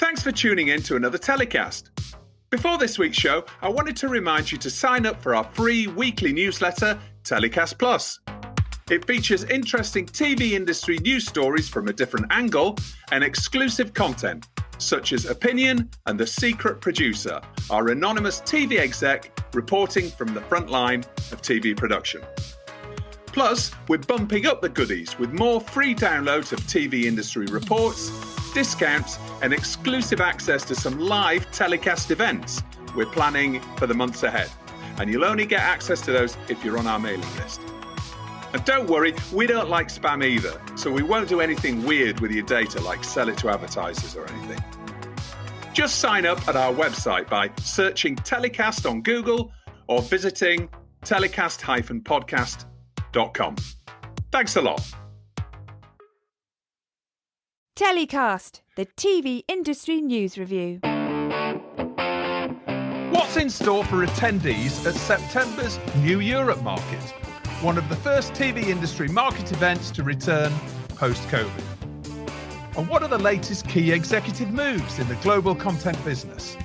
Thanks for tuning in to another TellyCast. Before this week's show, I wanted to remind you to sign up for our free weekly newsletter, TellyCast Plus. It features interesting TV industry news stories from a different angle and exclusive content, such as Opinion and The Secret Producer, our anonymous TV exec reporting from the front line of TV production. Plus, we're bumping up the goodies with more free downloads of TV industry reports, discounts, and exclusive access to some live TellyCast events we're planning for the months ahead. And you'll only get access to those if you're on our mailing list. And don't worry, we don't like spam either, so we won't do anything weird with your data like sell it to advertisers or anything. Just sign up at our website by searching TellyCast on Google or visiting telecast-podcast.com. Thanks a lot. TellyCast, the TV industry news review. What's in store for attendees at September's New Europe Market, one of the first TV industry market events to return post-COVID? And what are the latest key executive moves in the global content business?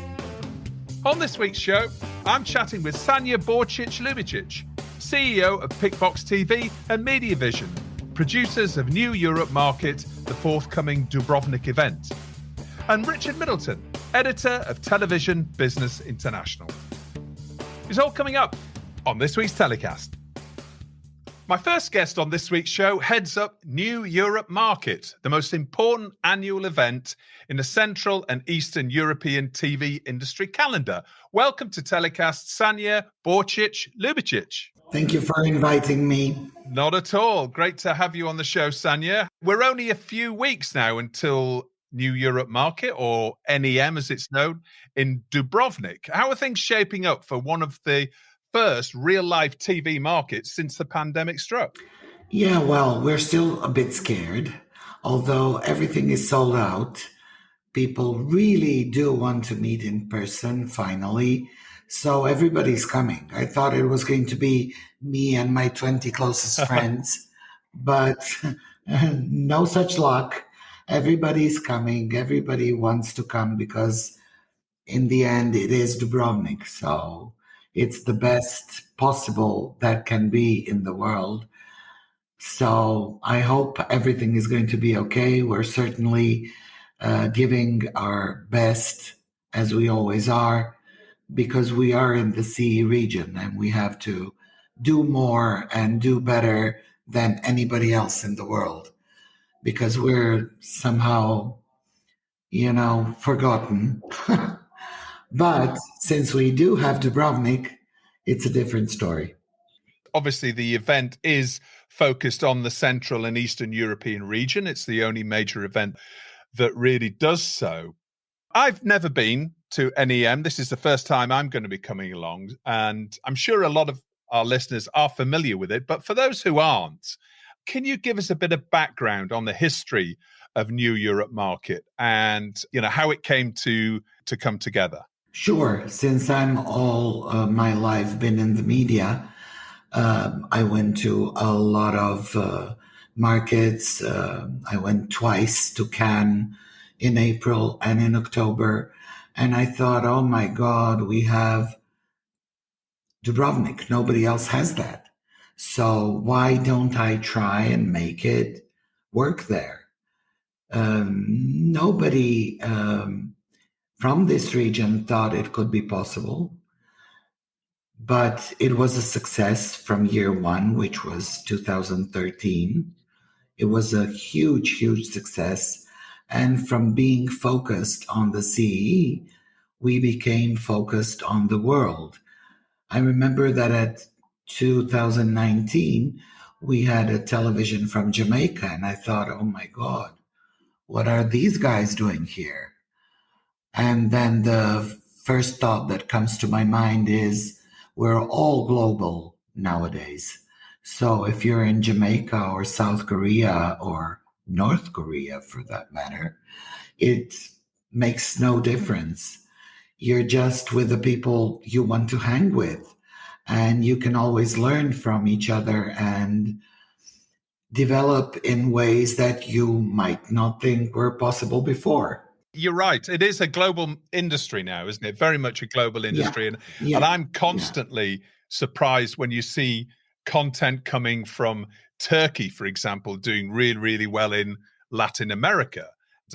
On this week's show, I'm chatting with Sanja Božić Ljubičić, CEO of Pickbox TV and Mediavision, producers of New Europe Market, the forthcoming Dubrovnik event, and Richard Middleton, editor of Television Business International. It's all coming up on this week's TellyCast. My first guest on this week's show heads up New Europe Market, the most important annual event in the Central and Eastern European TV industry calendar. Welcome to TellyCast, Sanja Božić Ljubičić. Thank you for inviting me. Not at all. Great to have you on the show, Sanja. We're only a few weeks now until New Europe Market, or NEM as it's known, in Dubrovnik. How are things shaping up for one of the first real-life TV markets since the pandemic struck? Yeah, well, we're still a bit scared. Although everything is sold out, people really do want to meet in person, finally. So everybody's coming. I thought it was going to be me and my 20 closest friends, but no such luck. Everybody's coming. Everybody wants to come because in the end, it is Dubrovnik. So it's the best possible that can be in the world. So I hope everything is going to be okay. We're certainly giving our best, as we always are, because we are in the CE region and we have to do more and do better than anybody else in the world, because we're somehow, forgotten. But since we do have Dubrovnik, it's a different story. Obviously, the event is focused on the Central and Eastern European region. It's the only major event that really does so. I've never been to NEM. This is the first time I'm going to be coming along, and I'm sure a lot of our listeners are familiar with it. But for those who aren't, can you give us a bit of background on the history of New Europe Market and how it came to come together? Sure. Since I'm all my life been in the media, I went to a lot of markets. I went twice to Cannes in April and in October. And I thought, oh my God, we have Dubrovnik. Nobody else has that. So why don't I try and make it work there? Nobody from this region thought it could be possible. But it was a success from year one, which was 2013. It was a huge, huge success. And from being focused on the CE, we became focused on the world. I remember that at 2019, we had a television from Jamaica, and I thought, oh my God, what are these guys doing here? And then the first thought that comes to my mind is we're all global nowadays. So if you're in Jamaica or South Korea or North Korea, for that matter, it makes no difference. You're just with the people you want to hang with, and you can always learn from each other and develop in ways that you might not think were possible before. You're right. It is a global industry now, isn't it? Very much a global industry. Yeah. And I'm constantly surprised when you see content coming from Turkey, for example, doing really, really well in Latin America.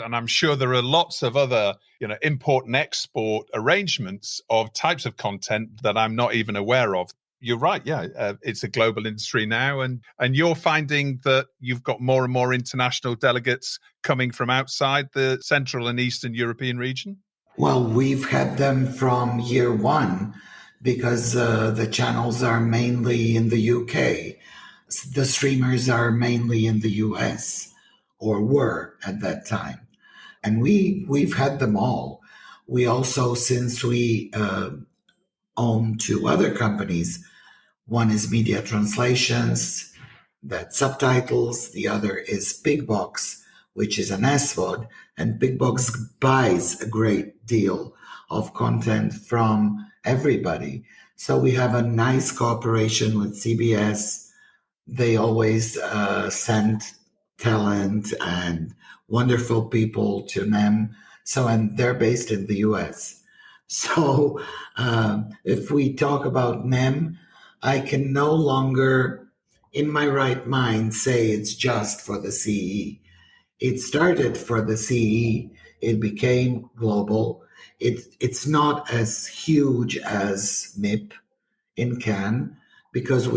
And I'm sure there are lots of other, import and export arrangements of types of content that I'm not even aware of. You're right. Yeah, it's a global industry now. And you're finding that you've got more and more international delegates coming from outside the Central and Eastern European region? Well, we've had them from year one because the channels are mainly in the UK. The streamers are mainly in the US, or were at that time. And we've had them all. We also, since we own two other companies, one is Media Translations, that's subtitles. The other is Pickbox, which is an SVOD. And Pickbox buys a great deal of content from everybody. So we have a nice cooperation with CBS. They always send talent and wonderful people to NEM. And they're based in the US. So if we talk about NEM, I can no longer, in my right mind, say it's just for the CE. It started for the CE. It became global. It's not as huge as MIP in Cannes because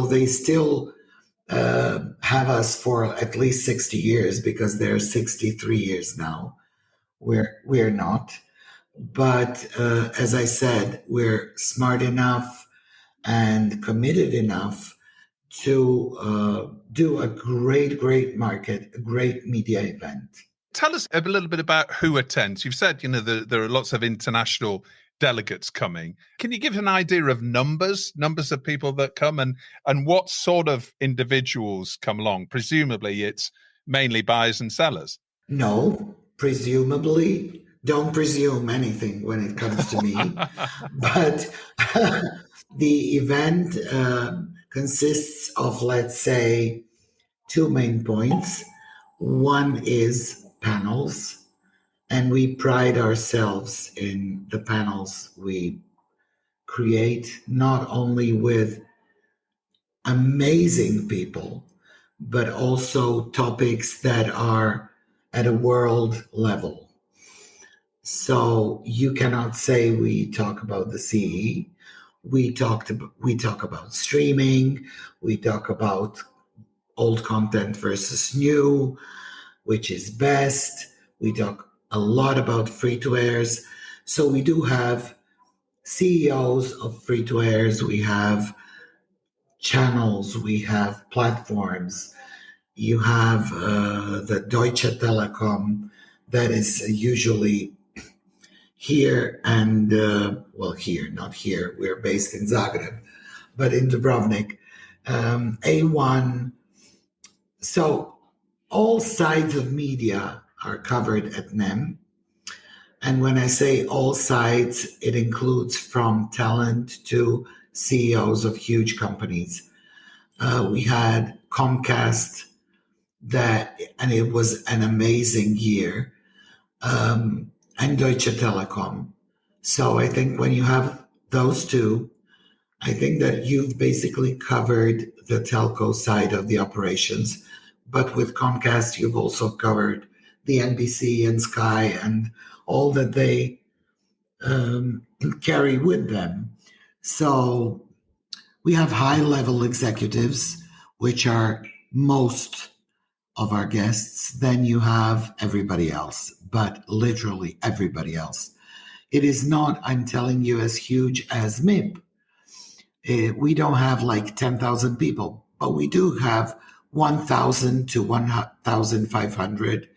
they still have us for at least 60 years because they're 63 years now. We're not. But as I said, we're smart enough and committed enough to do a great market, a great media event. Tell us a little bit about who attends. You've said, there are lots of international delegates coming. Can you give an idea of numbers of people that come and what sort of individuals come along? Presumably it's mainly buyers and sellers. No, presumably. Don't presume anything when it comes to me. But the event consists of, let's say, two main points. One is panels, and we pride ourselves in the panels we create, not only with amazing people, but also topics that are at a world level. So you cannot say we talk about the CE. We talk about streaming. We talk about old content versus new, which is best. We talk a lot about free-to-airs. So we do have CEOs of free-to-airs. We have channels. We have platforms. You have the Deutsche Telekom that is usually here and, not here, we're based in Zagreb, but in Dubrovnik, A1. So all sides of media are covered at NEM. And when I say all sides, it includes from talent to CEOs of huge companies. We had Comcast and it was an amazing year. And Deutsche Telekom. So I think when you have those two, I think that you've basically covered the telco side of the operations. But with Comcast, you've also covered the NBC and Sky and all that they carry with them. So we have high-level executives, which are most of our guests. Then you have everybody else, but literally everybody else. It is not, I'm telling you, as huge as MIP. We don't have like 10,000 people, but we do have 1,000 to 1,500,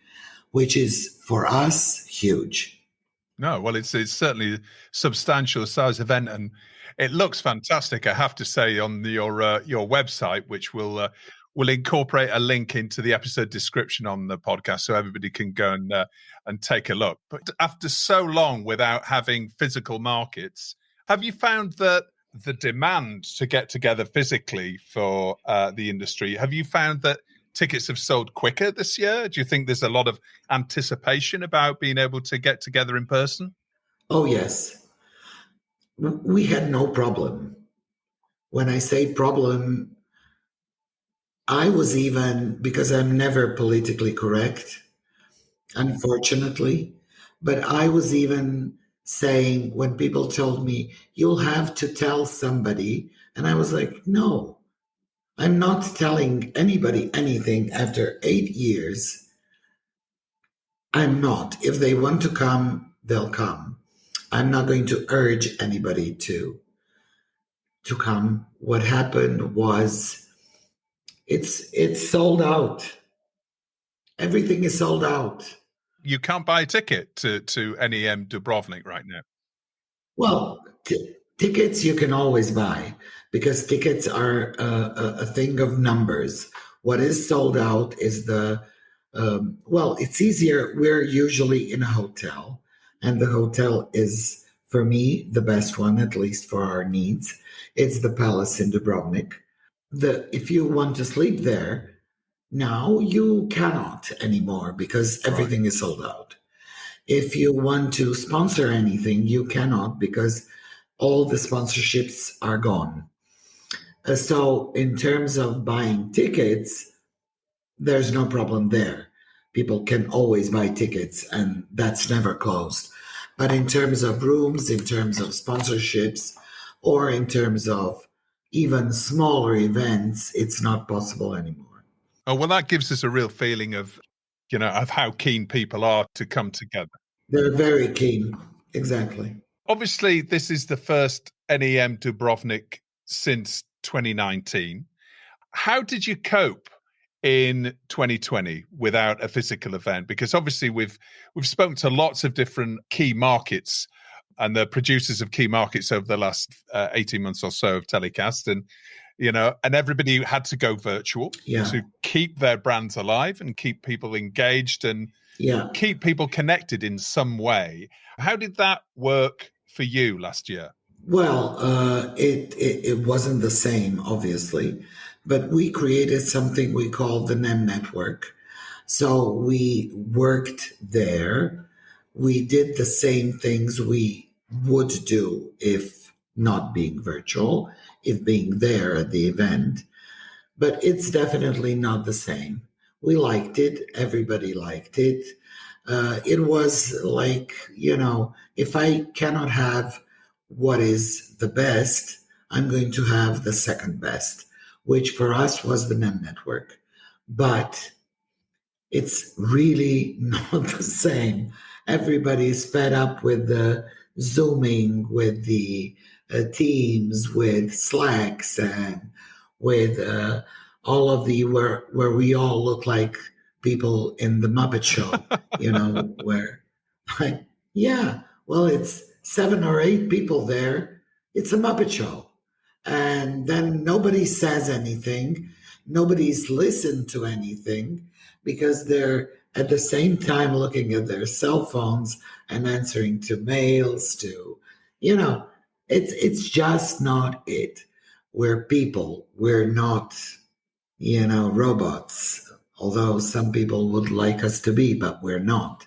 which is for us huge. No, well, it's certainly a substantial size event, and it looks fantastic. I have to say, on your website, which will incorporate a link into the episode description on the podcast, so everybody can go and take a look. But after so long without having physical markets, have you found that the demand to get together physically for the industry, have you found that tickets have sold quicker this year? Do you think there's a lot of anticipation about being able to get together in person? Oh, yes. We had no problem. When I say problem, I was even, because I'm never politically correct, unfortunately, but I was even saying when people told me, you'll have to tell somebody, and I was like, no, I'm not telling anybody anything after 8 years. I'm not. If they want to come, they'll come. I'm not going to urge anybody to come. What happened was it's sold out. Everything is sold out. You can't buy a ticket to NEM Dubrovnik right now. Well, tickets you can always buy because tickets are a thing of numbers. What is sold out is it's easier. We're usually in a hotel, and the hotel is, for me, the best one, at least for our needs. It's the Palace in Dubrovnik. If you want to sleep there, now you cannot anymore because everything is sold out. If you want to sponsor anything, you cannot because all the sponsorships are gone. So in terms of buying tickets, there's no problem there. People can always buy tickets and that's never closed. But in terms of rooms, in terms of sponsorships, or in terms of even smaller events, it's not possible anymore. Oh, well, that gives us a real feeling of, of how keen people are to come together. They're very keen. Exactly. Obviously, this is the first NEM Dubrovnik since 2019. How did you cope in 2020 without a physical event? Because obviously we've spoken to lots of different key markets and the producers of key markets over the last 18 months or so of TellyCast, and everybody had to go virtual to keep their brands alive and keep people engaged and keep people connected in some way. How did that work for you last year? Well, it wasn't the same, obviously, but we created something we call the NEM network. So we worked there. We did the same things we would do if not being virtual, if being there at the event. But it's definitely not the same. We liked it. Everybody liked it. It was like, if I cannot have what is the best, I'm going to have the second best, which for us was the NEM network. But it's really not the same. Everybody's fed up with the Zooming, with the Teams, with Slacks, and with all of the where we all look like people in the Muppet Show, where it's 7 or 8 people there. It's a Muppet Show. And then nobody says anything. Nobody's listened to anything because they're at the same time looking at their cell phones and answering to mails it's just not it. We're people. We're not, robots, although some people would like us to be, but we're not.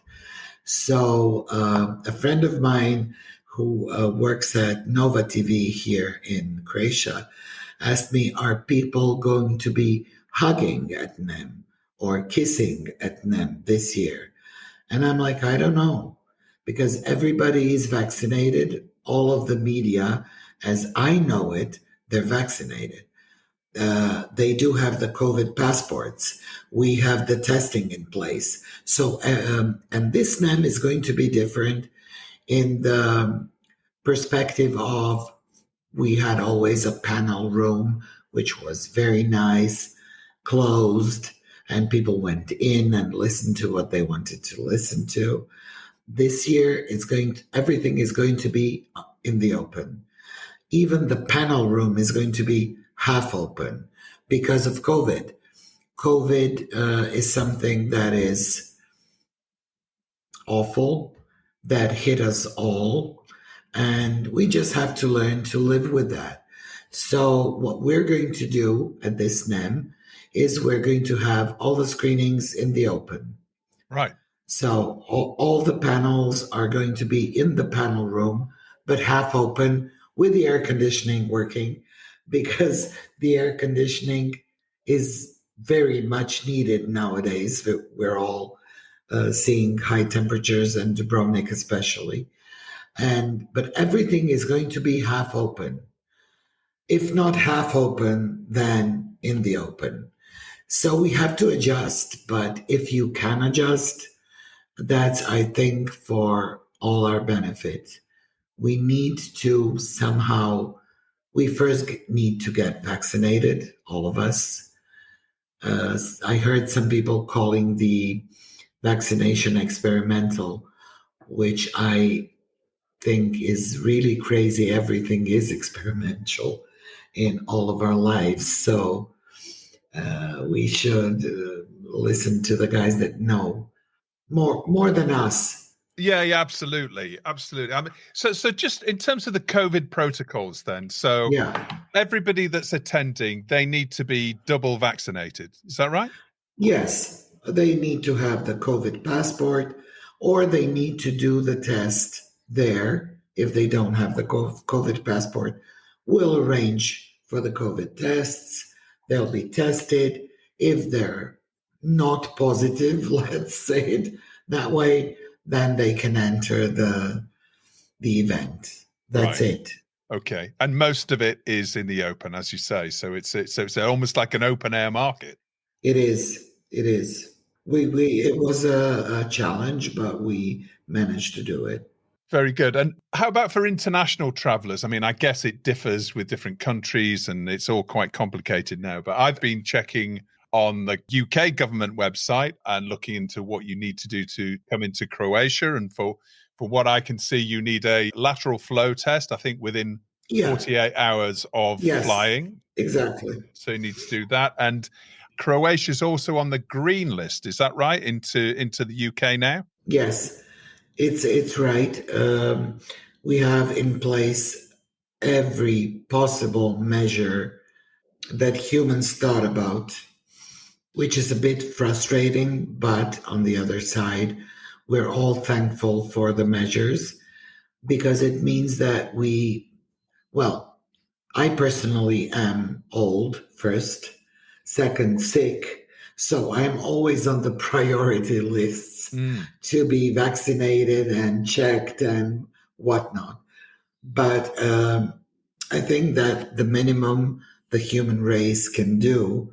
So a friend of mine who works at Nova TV here in Croatia asked me, are people going to be hugging at NEM or kissing at NEM this year? And I'm like, I don't know, because everybody is vaccinated. All of the media, as I know it, they're vaccinated. They do have the COVID passports. We have the testing in place. So, and this NEM is going to be different in the perspective of we had always a panel room, which was very nice, closed, and people went in and listened to what they wanted to listen to. This year, everything is going to be in the open. Even the panel room is going to be half open because of COVID. COVID is something that is awful, that hit us all, and we just have to learn to live with that. So what we're going to do at this NEM is we're going to have all the screenings in the open. Right. So all the panels are going to be in the panel room, but half open with the air conditioning working, because the air conditioning is very much needed nowadays. We're all seeing high temperatures, and Dubrovnik especially. But everything is going to be half open. If not half open, then in the open. So we have to adjust, but if you can adjust, that's, I think, for all our benefit. We need to somehow, we first need to get vaccinated, all of us. I heard some people calling the vaccination experimental, which I think is really crazy. Everything is experimental in all of our lives. So we should listen to the guys that know more than us. Yeah, absolutely. I mean, so just in terms of the COVID protocols then, so everybody that's attending, they need to be double vaccinated. Is that right? Yes, they need to have the COVID passport, or they need to do the test there. If they don't have the COVID passport, we'll arrange for the COVID tests. They'll be tested. If they're not positive, let's say it that way, then they can enter the event. That's right. It. Okay, and most of it is in the open, as you say. So it's almost like an open air market. It is. It is. It was a challenge, but we managed to do it. Very good. And how about for international travelers? I mean, I guess it differs with different countries, and it's all quite complicated now. But I've been checking on the UK government website and looking into what you need to do to come into Croatia. And for what I can see, you need a lateral flow test, I think, within 48 hours of flying. Exactly. So you need to do that. And Croatia is also on the green list. Is that right? Into the UK now? Yes, it's right. We have in place every possible measure that humans thought about, which is a bit frustrating, but on the other side, we're all thankful for the measures, because it means that I personally am old, first, second, sick. So I'm always on the priority lists to be vaccinated and checked and whatnot. But I think that the minimum the human race can do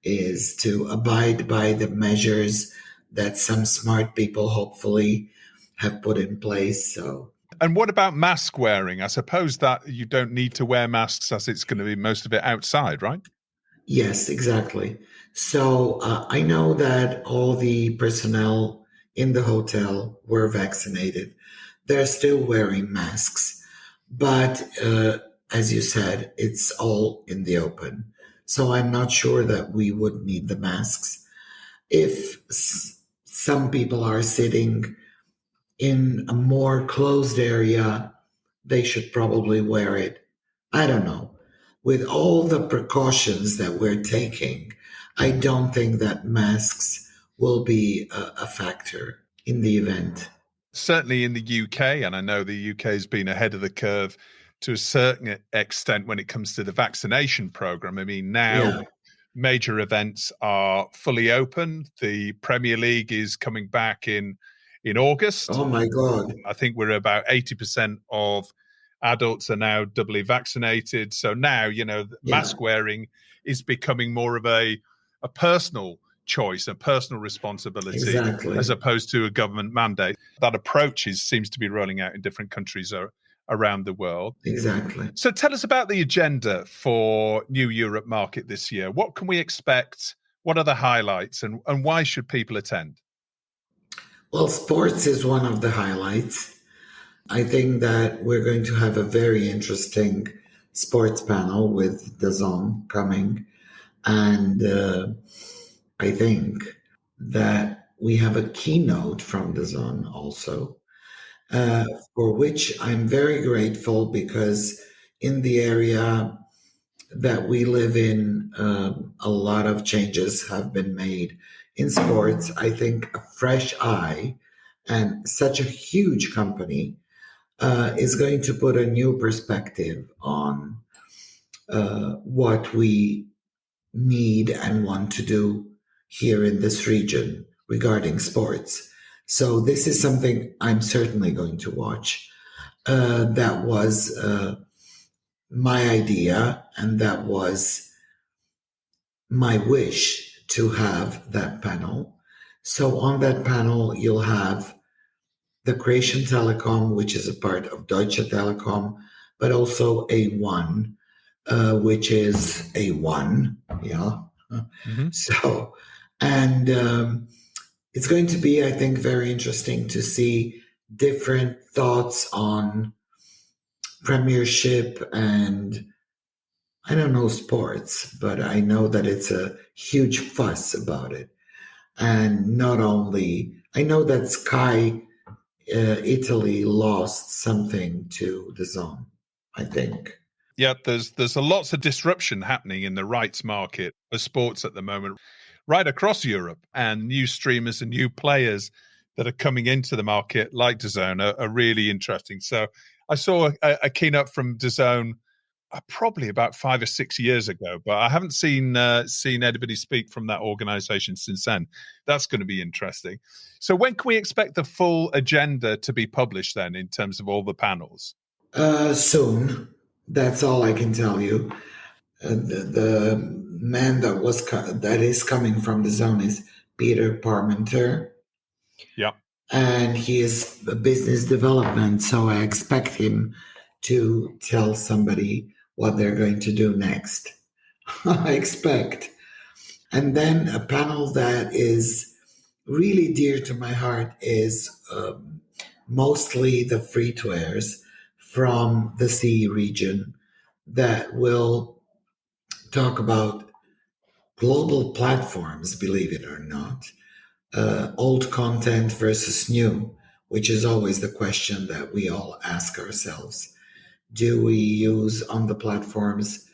is to abide by the measures that some smart people hopefully have put in place. So. And what about mask wearing? I suppose that you don't need to wear masks, as it's going to be most of it outside, right? Yes, exactly. So I know that all the personnel in the hotel were vaccinated. They're still wearing masks. But as you said, it's all in the open. So I'm not sure that we would need the masks. If some people are sitting in a more closed area, they should probably wear it. I don't know. With all the precautions that we're taking, I don't think that masks will be a factor in the event. Certainly in the UK, and I know the UK has been ahead of the curve to a certain extent when it comes to the vaccination program. I mean, now major events are fully open. The Premier League is coming back in August. Oh my God. I think we're about 80% of adults are now doubly vaccinated. So now, mask wearing is becoming more of a personal choice, a personal responsibility, as opposed to a government mandate. That approach seems to be rolling out in different countries around the world. Exactly. So tell us about the agenda for New Europe Market this year. What can we expect? What are the highlights, and why should people attend? Well, sports is one of the highlights. I think that we're going to have a very interesting sports panel with DAZN coming. And I think that we have a keynote from DAZN also, for which I'm very grateful, because in the area that we live in, a lot of changes have been made in sports. I think a fresh eye and such a huge company is going to put a new perspective on what we need and want to do here in this region regarding sports. So this is something I'm certainly going to watch. That was my idea, and that was my wish to have that panel. So on that panel, you'll have the Croatian Telecom, which is a part of Deutsche Telekom, but also A1, which is A1, yeah. Mm-hmm. So, and it's going to be, I think, very interesting to see different thoughts on Premiership and, I don't know, sports, but I know that it's a huge fuss about it. And not only, I know that Sky Italy lost something to the zone, I think. Yeah, there's a lots of disruption happening in the rights market for sports at the moment, right across Europe, and new streamers and new players that are coming into the market, like DAZN, are really interesting. So I saw a keynote from DAZN probably about 5 or 6 years ago, but I haven't seen anybody speak from that organization since then. That's going to be interesting. So when can we expect the full agenda to be published then, in terms of all the panels? Soon. That's all I can tell you. The man that is coming from DAZN is Peter Parmenter. Yeah. And he is a business development, so I expect him to tell somebody what they're going to do next. I expect. And then a panel that is really dear to my heart is mostly the free-to-airs from the CE region that will talk about global platforms, believe it or not, old content versus new, which is always the question that we all ask ourselves. Do we use on the platforms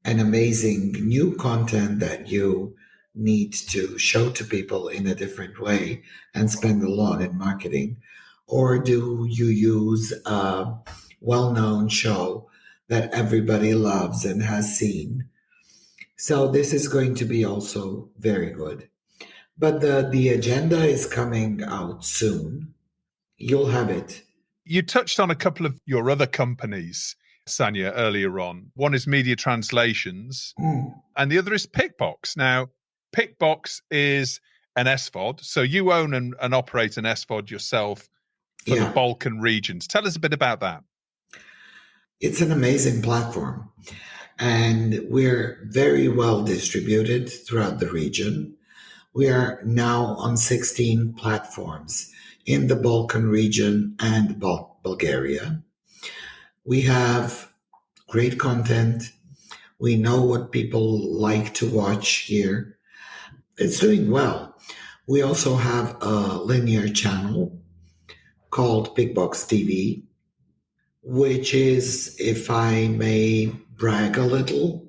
an amazing new content that you need to show to people in a different way and spend a lot in marketing? Or do you use a well-known show that everybody loves and has seen? So this is going to be also very good. But the agenda is coming out soon. You'll have it. You touched on a couple of your other companies, Sanja, earlier on. One is Media Translations, and the other is Pickbox. Now, Pickbox is an SVOD, so you own and operate an SVOD yourself for the Balkan regions. Tell us a bit about that. It's an amazing platform, and we're very well distributed throughout the region. We are now on 16 platforms in the Balkan region and Bulgaria. We have great content. We know what people like to watch here. It's doing well. We also have a linear channel called Pickbox TV, which is, if I may brag a little,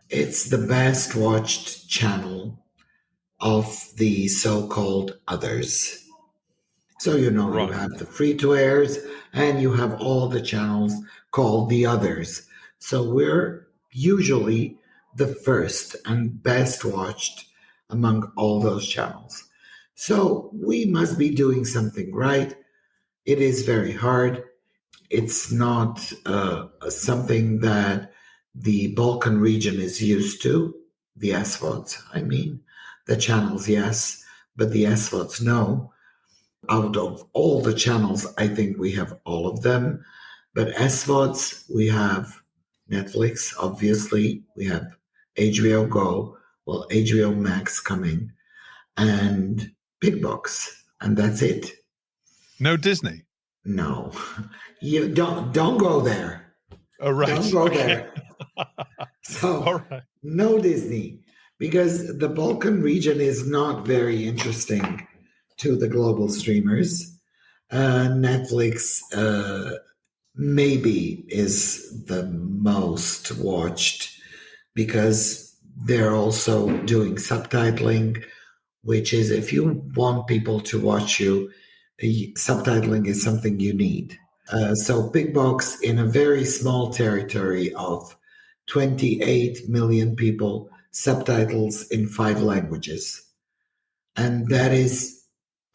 it's the best watched channel of the so-called others. So, you have the free-to-airs and you have all the channels called the others. So we're usually the first and best watched among all those channels. So we must be doing something right. It is very hard. It's not something that the Balkan region is used to, the SVODs, I mean. The channels, yes, but the SVODs, no. Out of all the channels, I think we have all of them. But SVODs, we have Netflix, obviously. We have HBO Go, HBO Max coming, and Pickbox, and that's it. No Disney? No. You don't go there. Oh, right. Don't go there. So, no Disney, because the Balkan region is not very interesting to the global streamers. Netflix maybe is the most watched because they're also doing subtitling, which is, if you want people to watch you, subtitling is something you need. So Pickbox, in a very small territory of 28 million people, subtitles in 5 languages. And that is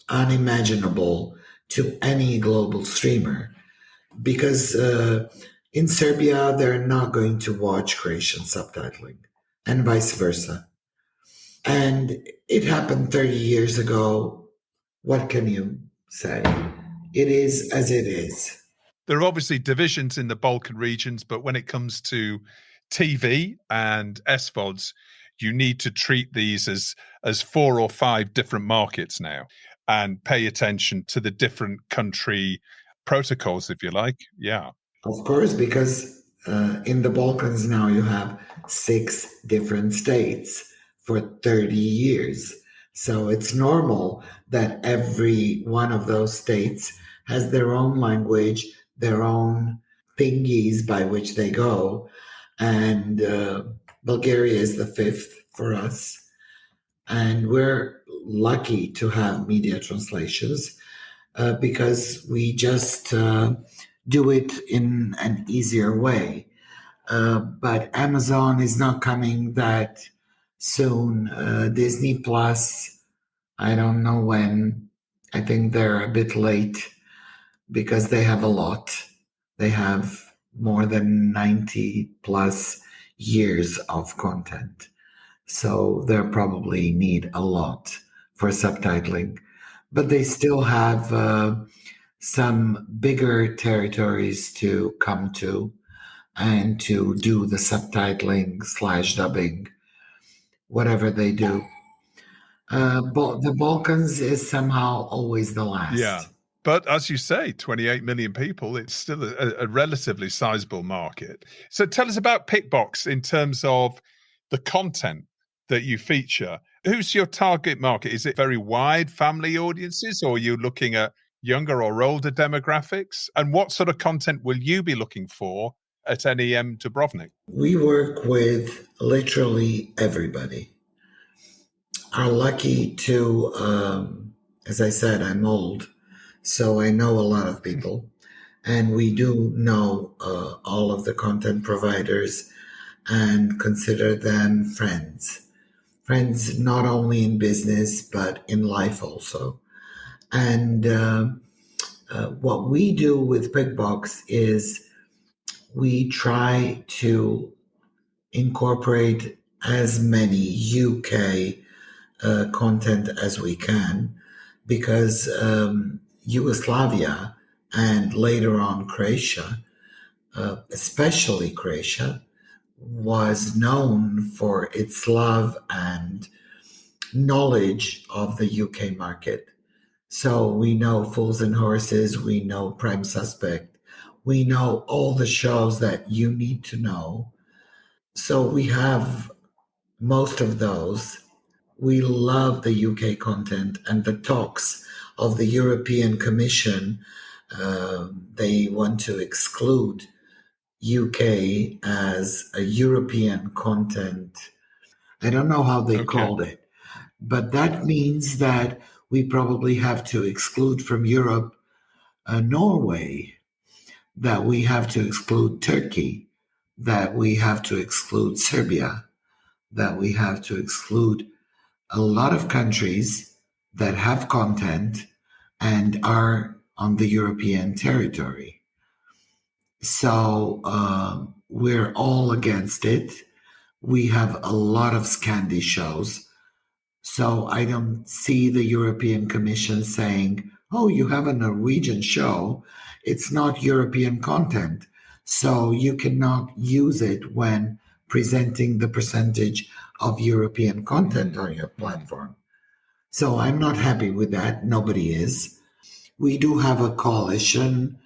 unimaginable to any global streamer, because in Serbia, they're not going to watch Croatian subtitling, and vice versa. And it happened 30 years ago. What can you say? It is as it is. There are obviously divisions in the Balkan regions, but when it comes to TV and SVODs, you need to treat these as 4 or 5 different markets now and pay attention to the different country protocols, if you like. Yeah. Of course, because in the Balkans now you have 6 different states for 30 years. So it's normal that every one of those states has their own language, their own thingies by which they go. And Bulgaria is the 5th for us. And we're lucky to have media translations because we just do it in an easier way. But Amazon is not coming that soon. Disney Plus, I don't know when. I think they're a bit late because they have a lot. They have more than 90 plus years of content. So they probably need a lot for subtitling. But they still have some bigger territories to come to and to do the subtitling / dubbing, whatever they do. The Balkans is somehow always the last. Yeah. But as you say, 28 million people, it's still a relatively sizable market. So tell us about Pickbox in terms of the content that you feature. Who's your target market? Is it very wide family audiences, or are you looking at younger or older demographics? And what sort of content will you be looking for at NEM Dubrovnik? We work with literally everybody. Are lucky to, as I said, I'm old, so I know a lot of people. And we do know all of the content providers and consider them friends. Friends not only in business, but in life also. And what we do with Pickbox is we try to incorporate as many UK content as we can, because Yugoslavia and later on Croatia, especially Croatia, was known for its love and knowledge of the UK market. So we know Fools and Horses, we know Prime Suspect, we know all the shows that you need to know. So we have most of those. We love the UK content and the talks of the European Commission. They want to exclude UK as a European content. I don't know how they called it, but that means that we probably have to exclude from Europe Norway, that we have to exclude Turkey, that we have to exclude Serbia, that we have to exclude a lot of countries that have content and are on the European territory. So we're all against it. We have a lot of Scandi shows. So I don't see the European Commission saying, oh, you have a Norwegian show. It's not European content. So you cannot use it when presenting the percentage of European content on your platform. So I'm not happy with that. Nobody is. We do have a coalition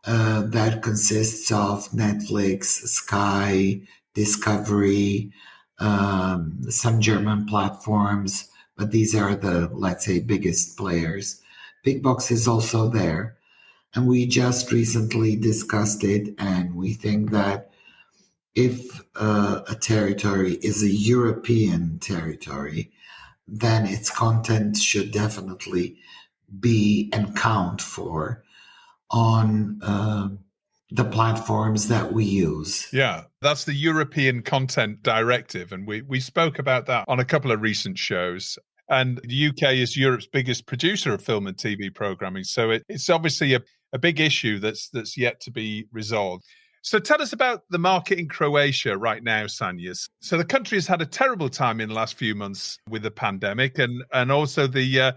that consists of Netflix, Sky, Discovery, some German platforms, but these are the, let's say, biggest players. Pickbox is also there, and we just recently discussed it, and we think that if a territory is a European territory, then its content should definitely be and count for on the platforms that we use. Yeah, that's the European Content Directive. And we spoke about that on a couple of recent shows. And the UK is Europe's biggest producer of film and TV programming. So it's obviously a big issue that's yet to be resolved. So tell us about the market in Croatia right now, Sanja. So the country has had a terrible time in the last few months with the pandemic, and also the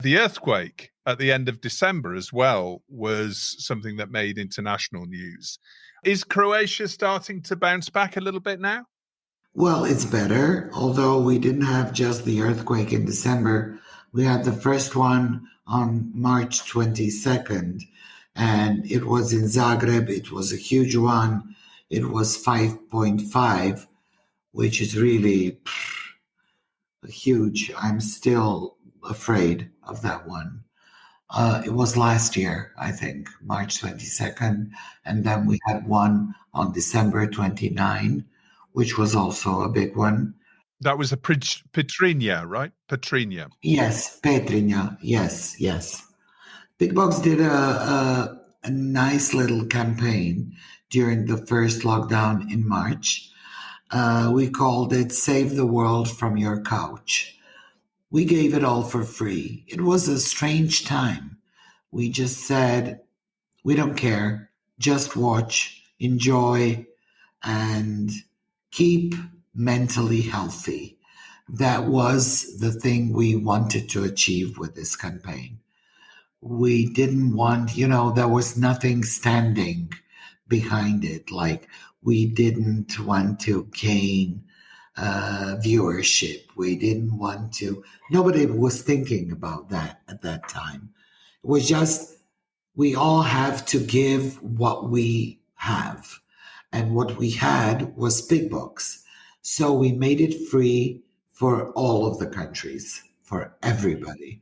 earthquake at the end of December as well was something that made international news. Is Croatia starting to bounce back a little bit now? Well, it's better, although we didn't have just the earthquake in December. We had the first one on March 22nd, and it was in Zagreb. It was a huge one. It was 5.5, which is really huge. I'm still afraid of that one. It was last year, I think, March 22nd, and then we had one on December 29, which was also a big one. That was a Petrinja, right? Petrinja. Yes, Petrinja. Yes. Pickbox did a nice little campaign during the first lockdown in March. We called it Save the World from Your Couch. We gave it all for free. It was a strange time. We just said, we don't care. Just watch, enjoy, and keep mentally healthy. That was the thing we wanted to achieve with this campaign. We didn't want, there was nothing standing behind it. Like, we didn't want to gain viewership. We didn't want to, nobody was thinking about that at that time. It was just, we all have to give what we have. And what we had was Pickbox. So we made it free for all of the countries, for everybody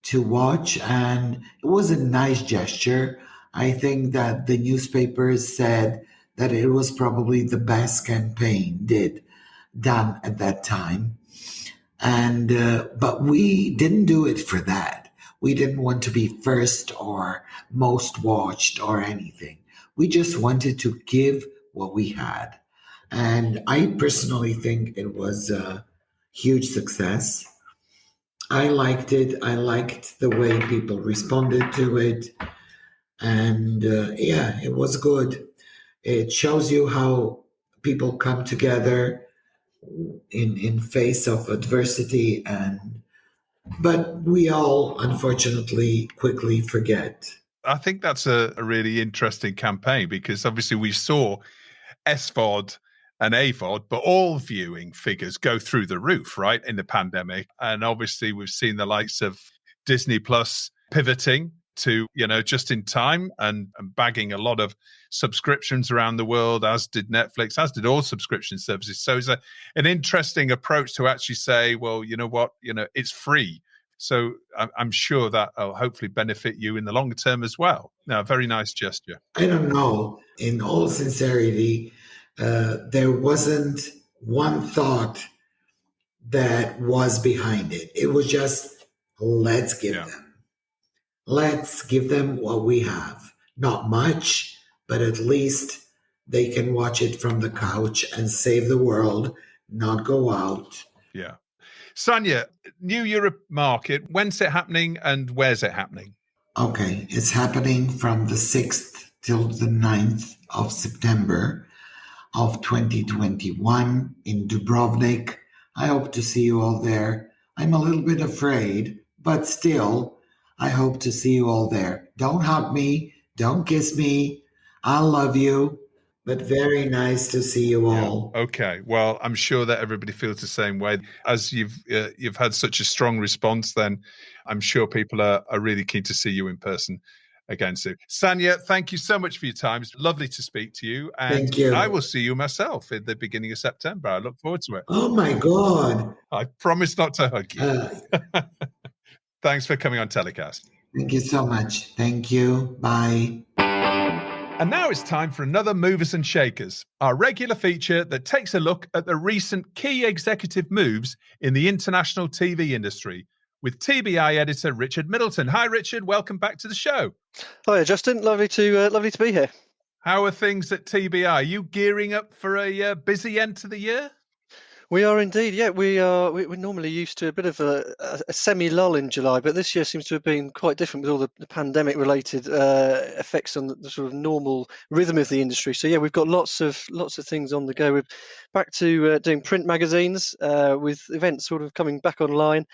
to watch. And it was a nice gesture. I think that the newspapers said that it was probably the best campaign done at that time. And but we didn't do it for that. We didn't want to be first or most watched or anything. We just wanted to give what we had. And I personally think it was a huge success. I liked it. I liked the way people responded to it. And it was good. It shows you how people come together in face of adversity, but we all unfortunately quickly forget. I think that's a really interesting campaign, because obviously we saw SVOD and AVOD, but all viewing figures go through the roof, right, in the pandemic. And obviously we've seen the likes of Disney Plus pivoting to, just in time and bagging a lot of subscriptions around the world, as did Netflix, as did all subscription services. So it's an interesting approach to actually say, well, you know what, it's free. So I'm sure that will hopefully benefit you in the longer term as well. Now, very nice gesture. I don't know. In all sincerity, there wasn't one thought that was behind it. It was just, let's give them what we have. Not much, but at least they can watch it from the couch and save the world, not go out. Yeah. Sanja, New Europe Market, when's it happening and where's it happening? Okay, it's happening from the 6th till the 9th of September of 2021 in Dubrovnik. I hope to see you all there. I'm a little bit afraid, but still, I hope to see you all there. Don't hug me, don't kiss me. I love you. But very nice to see you all. Yeah. Okay. Well, I'm sure that everybody feels the same way. As you've had such a strong response, then I'm sure people are really keen to see you in person again soon. Sanja, thank you so much for your time. It's lovely to speak to you. And thank you. I will see you myself at the beginning of September. I look forward to it. Oh, my God. I promise not to hug you. Thanks for coming on TellyCast. Thank you so much. Thank you. Bye. And now it's time for another Movers and Shakers, our regular feature that takes a look at the recent key executive moves in the international TV industry with TBI editor Richard Middleton. Hi, Richard. Welcome back to the show. Hi, Justin. Lovely to be here. How are things at TBI? Are you gearing up for a busy end to the year? We are indeed, yeah. We're normally used to a bit of a semi-lull in July, but this year seems to have been quite different with all the pandemic-related effects on the sort of normal rhythm of the industry. So yeah, we've got lots of things on the go. We're back to doing print magazines with events sort of coming back online.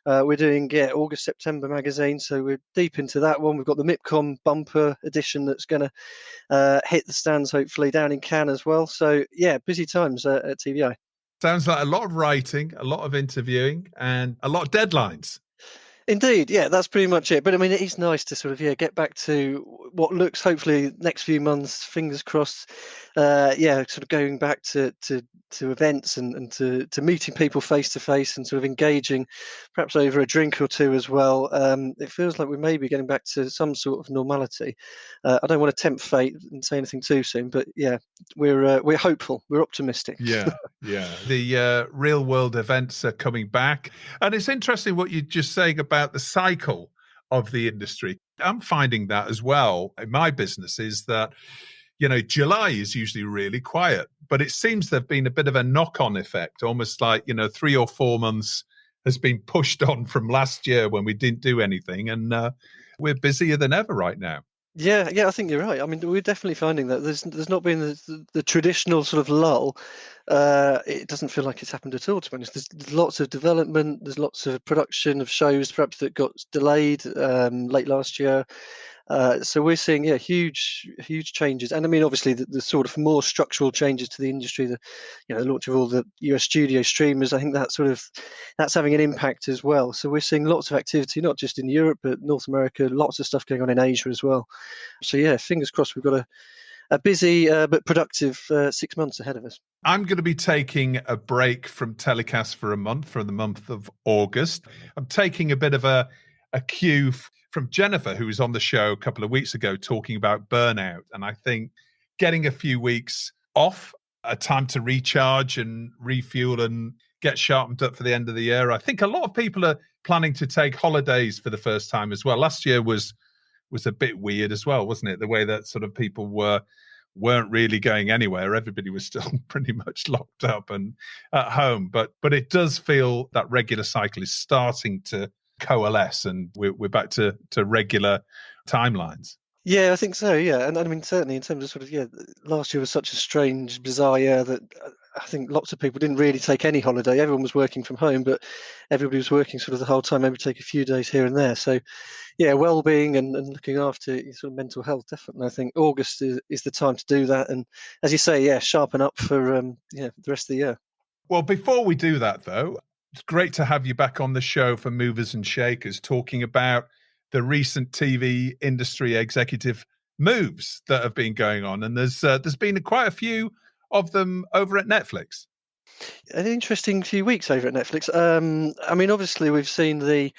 We're doing August, September magazine, so we're deep into that one. We've got the MIPCOM bumper edition that's going to hit the stands hopefully down in Cannes as well. So yeah, busy times at TBI. Sounds like a lot of writing, a lot of interviewing, and a lot of deadlines. Indeed, yeah, that's pretty much it. But I mean, it is nice to sort of get back to what looks hopefully next few months, fingers crossed. Sort of going back to events and to meeting people face to face and sort of engaging, perhaps over a drink or two as well. It feels like we may be getting back to some sort of normality. I don't want to tempt fate and say anything too soon, but yeah, we're hopeful, we're optimistic. Yeah. The real world events are coming back, and it's interesting what you're just saying about the cycle of the industry. I'm finding that as well in my business is that, July is usually really quiet, but it seems there've been a bit of a knock-on effect, almost like, 3 or 4 months has been pushed on from last year when we didn't do anything. And we're busier than ever right now. Yeah, I think you're right. I mean, we're definitely finding that there's not been the traditional sort of lull. It doesn't feel like it's happened at all, to be honest. There's lots of development. There's lots of production of shows, perhaps that got delayed late last year. So we're seeing, huge changes. And I mean, obviously, the sort of more structural changes to the industry, the launch of all the US studio streamers, I think that's having an impact as well. So we're seeing lots of activity, not just in Europe, but North America, lots of stuff going on in Asia as well. So yeah, fingers crossed, we've got a busy but productive 6 months ahead of us. I'm going to be taking a break from TellyCast for the month of August. I'm taking a bit of a cue from Jennifer, who was on the show a couple of weeks ago talking about burnout. And I think getting a few weeks off, a time to recharge and refuel and get sharpened up for the end of the year. I think a lot of people are planning to take holidays for the first time as well. Last year was a bit weird as well, wasn't it? The way that sort of people weren't really going anywhere. Everybody was still pretty much locked up and at home. But it does feel that regular cycle is starting to coalesce and we're back to regular timelines. Yeah, I think so. Yeah, and I mean certainly in terms of sort of last year was such a strange, bizarre year that I think lots of people didn't really take any holiday. Everyone was working from home, but everybody was working sort of the whole time. Maybe take a few days here and there. So yeah, well-being and looking after your sort of mental health, definitely. I think August is the time to do that. And as you say, sharpen up for the rest of the year. Well, before we do that though, it's great to have you back on the show for Movers and Shakers, talking about the recent TV industry executive moves that have been going on. And there's been quite a few of them over at Netflix. An interesting few weeks over at Netflix. I mean, obviously, we've seen the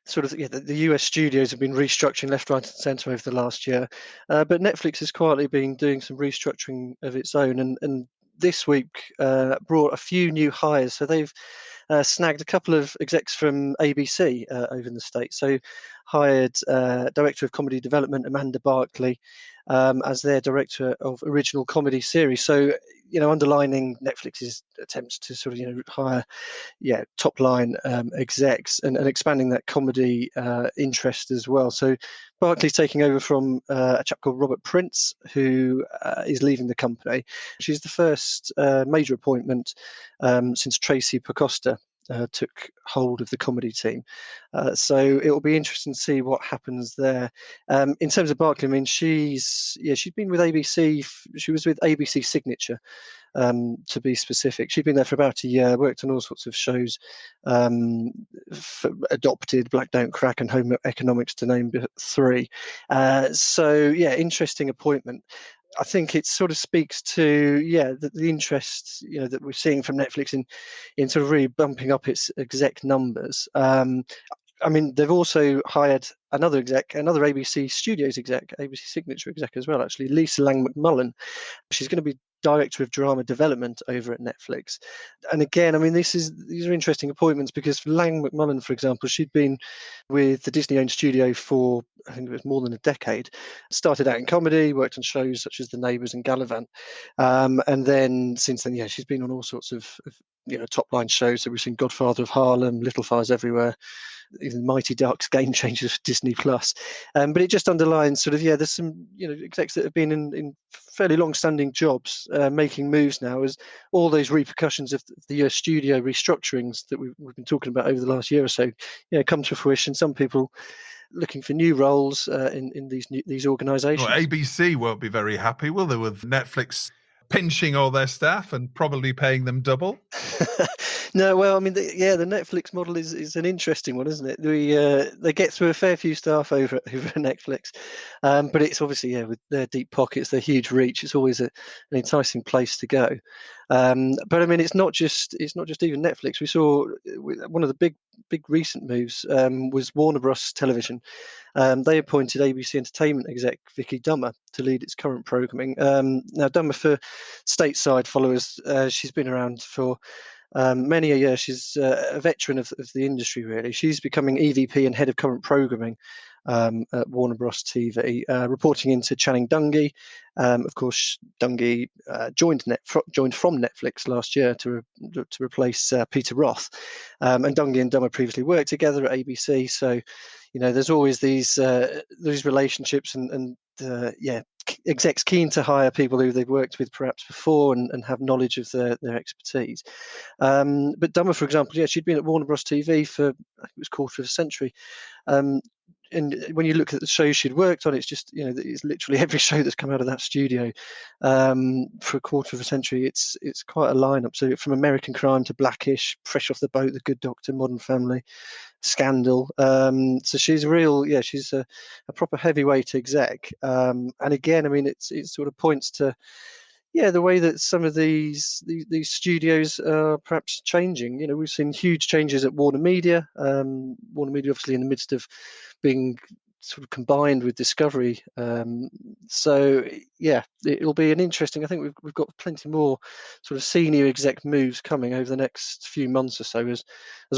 sort of the US studios have been restructuring left, right, and centre over the last year, but Netflix has quietly been doing some restructuring of its own, and this week brought a few new hires. So they've snagged a couple of execs from ABC over in the States. So hired Director of Comedy Development Amanda Barkley as their Director of Original Comedy Series. So, underlining Netflix's attempts to sort of, hire, top line execs and expanding that comedy interest as well. So Barkley's taking over from a chap called Robert Prince, who is leaving the company. She's the first major appointment since Tracy Pacosta took hold of the comedy team. So it will be interesting to see what happens there. In terms of Barkley, I mean, she's been with ABC. She was with ABC Signature, to be specific. She'd been there for about a year, worked on all sorts of shows, Adopted, Black Don't Crack, and Home Economics, to name 3. So interesting appointment. I think it sort of speaks to the interest that we're seeing from Netflix in sort of really bumping up its exec numbers. I mean, they've also hired another ABC Studios exec, ABC Signature exec as well, actually, Lisa Lang McMullen. She's going to be Director of Drama Development over at Netflix. And again, I mean, these are interesting appointments because Lang McMullen, for example, she'd been with the Disney-owned studio for, I think it was more than a decade. Started out in comedy, worked on shows such as The Neighbours and Gallivant. And then since then, she's been on all sorts of top-line shows. So we've seen Godfather of Harlem, Little Fires Everywhere, even Mighty Ducks, Game Changers for Disney Plus. But it just underlines there's some execs that have been in fairly long-standing jobs making moves now, as all those repercussions of the US studio restructurings that we've been talking about over the last year or so come to fruition. Some people looking for new roles in these organisations. Well, ABC won't be very happy, will they, with Netflix pinching all their staff and probably paying them double? No, well, I mean, the Netflix model is an interesting one, isn't it? They get through a fair few staff over at Netflix, but it's obviously with their deep pockets, their huge reach, it's always an enticing place to go. But I mean, it's not just even Netflix. We saw one of the big recent moves was Warner Bros. Television. They appointed ABC Entertainment exec Vicky Dummer to lead its current programming. Now, Dummer, for stateside followers, she's been around for many a year. She's a veteran of the industry, really. She's becoming EVP and head of current programming at Warner Bros. TV, reporting into Channing Dungey. Of course, Dungey joined from Netflix last year to replace Peter Roth. And Dungey and Dummer previously worked together at ABC, so there's always these relationships and execs keen to hire people who they've worked with perhaps before and have knowledge of their expertise. But Dummer, for example, she'd been at Warner Bros. TV for, I think it was quarter of a century. And when you look at the shows she'd worked on, it's just, it's literally every show that's come out of that studio for a quarter of a century. It's quite a lineup. So from American Crime to Blackish, Fresh Off the Boat, The Good Doctor, Modern Family, Scandal. So she's she's a proper heavyweight exec. And again, I mean, it sort of points to the way that some of these studios are perhaps changing. We've seen huge changes at Warner Media. Warner Media, obviously, in the midst of being sort of combined with Discovery. So it'll be an interesting. I think we've got plenty more sort of senior exec moves coming over the next few months or so, as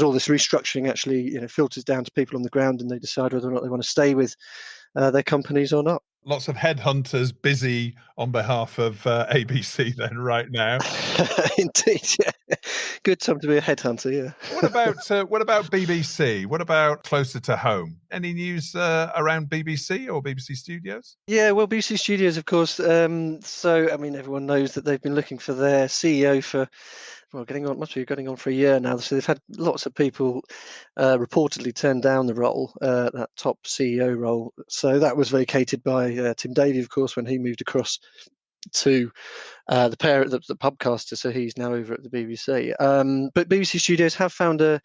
all this restructuring actually filters down to people on the ground, and they decide whether or not they want to stay with their companies or not. Lots of headhunters busy on behalf of ABC then right now. Indeed, yeah. Good time to be a headhunter, yeah. What about BBC? What about closer to home? Any news around BBC or BBC Studios? Yeah, well, BBC Studios, of course. So, I mean, everyone knows that they've been looking for their CEO for getting on for a year now. So they've had lots of people reportedly turn down the role, that top CEO role. So that was vacated by Tim Davie, of course, when he moved across to the pubcaster. So he's now over at the BBC. But BBC Studios have found a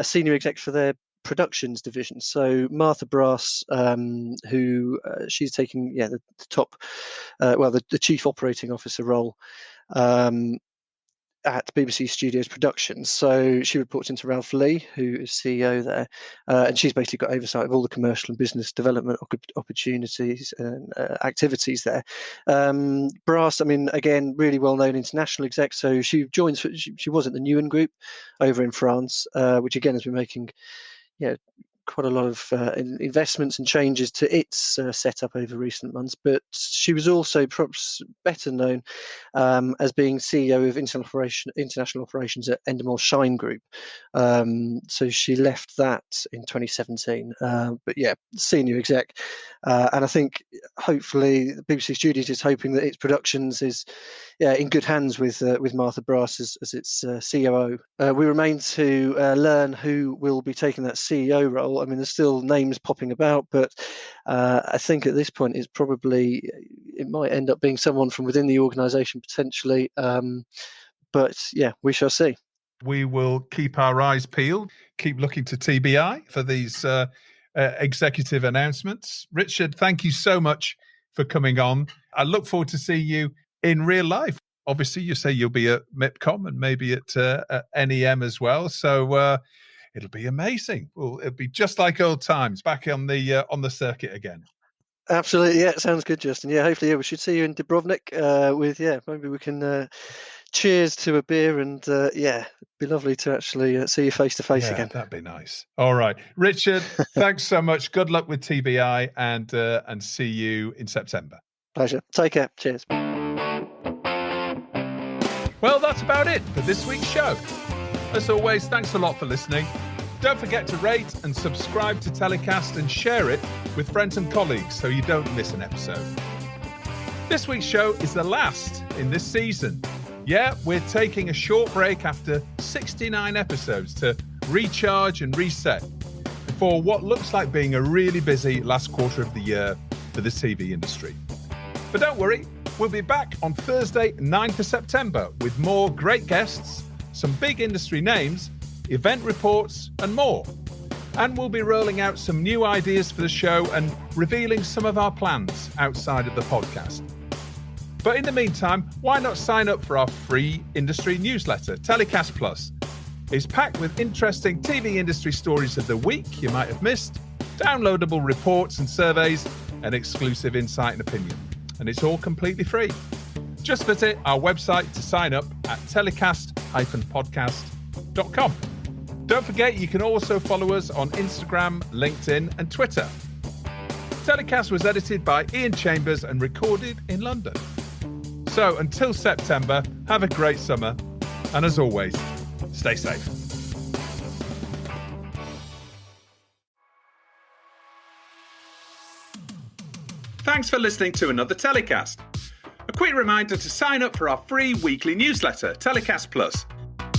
senior exec for their productions division. So Martha Brass, who she's taking the top, the chief operating officer role at BBC Studios Productions. So she reports into Ralph Lee, who is CEO there, and she's basically got oversight of all the commercial and business development opportunities and activities there. Brass, I mean, again, really well-known international exec. So she was at the Newen Group over in France, which again has been making quite a lot of investments and changes to its setup over recent months. But she was also perhaps better known as being CEO of international operations at Endemol Shine Group. So she left that in 2017. But senior exec. And I think hopefully the BBC Studios is hoping that its productions is in good hands with Martha Brass as its COO. We remain to learn who will be taking that CEO role. I mean, there's still names popping about, but I think at this point it might end up being someone from within the organisation potentially. But we shall see. We will keep our eyes peeled, keep looking to TBI for these executive announcements. Richard, thank you so much for coming on. I look forward to seeing you in real life. Obviously, you say you'll be at MIPCOM and maybe at NEM as well. So it'll be amazing. Well, it'll be just like old times, back on the circuit again. Absolutely, yeah, sounds good, Justin. Yeah, hopefully, we should see you in Dubrovnik. Maybe we can cheers to a beer, and it'd be lovely to actually see you face to face again. That'd be nice. All right, Richard, thanks so much. Good luck with TBI, and see you in September. Pleasure. Take care. Cheers. Well, that's about it for this week's show. As always, thanks a lot for listening. Don't forget to rate and subscribe to TellyCast and share it with friends and colleagues so you don't miss an episode. This week's show is the last in this season. Yeah, we're taking a short break after 69 episodes to recharge and reset before what looks like being a really busy last quarter of the year for the TV industry. But don't worry, we'll be back on Thursday, 9th of September with more great guests, some big industry names, event reports and more. And we'll be rolling out some new ideas for the show and revealing some of our plans outside of the podcast. But in the meantime, why not sign up for our free industry newsletter, TellyCast Plus? It's packed with interesting TV industry stories of the week you might have missed, downloadable reports and surveys, and exclusive insight and opinion. And it's all completely free. Just visit our website to sign up at telecast-podcast.com. Don't forget, you can also follow us on Instagram, LinkedIn, and Twitter. TellyCast was edited by Ian Chambers and recorded in London. So until September, have a great summer. And as always, stay safe. Thanks for listening to another TellyCast. A quick reminder to sign up for our free weekly newsletter, TellyCast Plus.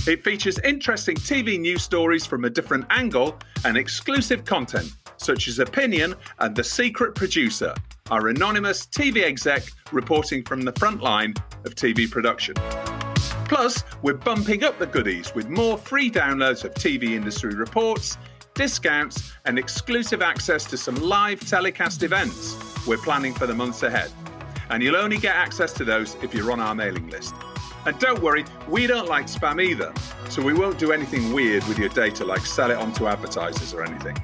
It features interesting TV news stories from a different angle and exclusive content, such as Opinion and The Secret Producer, our anonymous TV exec reporting from the front line of TV production. Plus, we're bumping up the goodies with more free downloads of TV industry reports, discounts, and exclusive access to some live TellyCast events we're planning for the months ahead. And you'll only get access to those if you're on our mailing list. And don't worry, we don't like spam either, so we won't do anything weird with your data like sell it on to advertisers or anything.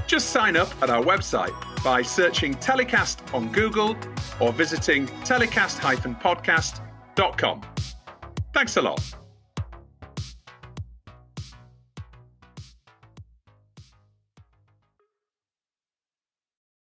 Just sign up at our website by searching TellyCast on Google or visiting telecast-podcast.com. Thanks a lot.